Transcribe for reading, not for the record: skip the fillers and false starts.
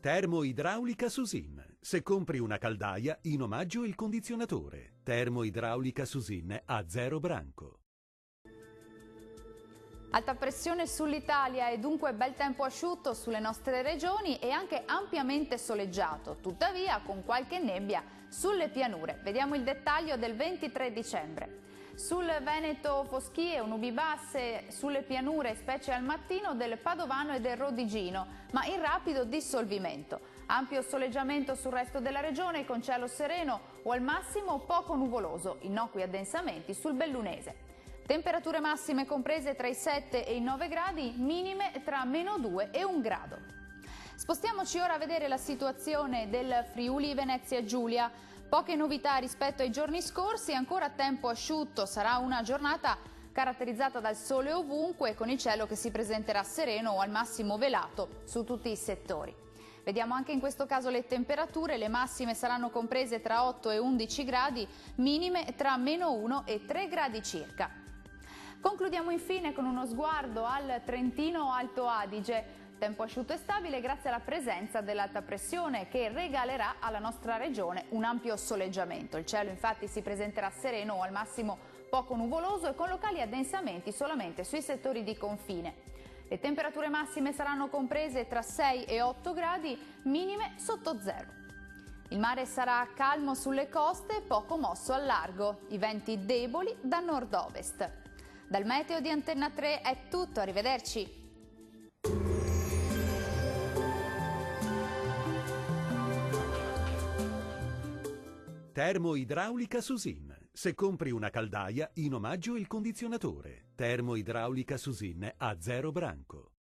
Termoidraulica Susin. Se compri una caldaia, in omaggio il condizionatore. Termoidraulica Susin a 0 branco. Alta pressione sull'Italia e dunque bel tempo asciutto sulle nostre regioni e anche ampiamente soleggiato, tuttavia con qualche nebbia sulle pianure. Vediamo il dettaglio del 23 dicembre. Sul Veneto foschie o nubi basse, sulle pianure, specie al mattino, del Padovano e del Rodigino, ma in rapido dissolvimento. Ampio soleggiamento sul resto della regione con cielo sereno o al massimo poco nuvoloso, innocui addensamenti sul Bellunese. Temperature massime comprese tra i 7 e i 9 gradi, minime tra -2 e 1 grado. Spostiamoci ora a vedere la situazione del Friuli Venezia Giulia. Poche novità rispetto ai giorni scorsi, ancora tempo asciutto, sarà una giornata caratterizzata dal sole ovunque, con il cielo che si presenterà sereno o al massimo velato su tutti i settori. Vediamo anche in questo caso le temperature, le massime saranno comprese tra 8 e 11 gradi, minime tra -1 e 3 gradi circa. Concludiamo infine con uno sguardo al Trentino Alto Adige. Tempo asciutto e stabile grazie alla presenza dell'alta pressione che regalerà alla nostra regione un ampio soleggiamento. Il cielo infatti si presenterà sereno o al massimo poco nuvoloso e con locali addensamenti solamente sui settori di confine. Le temperature massime saranno comprese tra 6 e 8 gradi, minime sotto zero. Il mare sarà calmo sulle coste e poco mosso al largo, i venti deboli da nord-ovest. Dal meteo di Antenna 3 è tutto, arrivederci. Termoidraulica Susin. Se compri una caldaia, in omaggio il condizionatore. Termoidraulica Susin a 0 branco.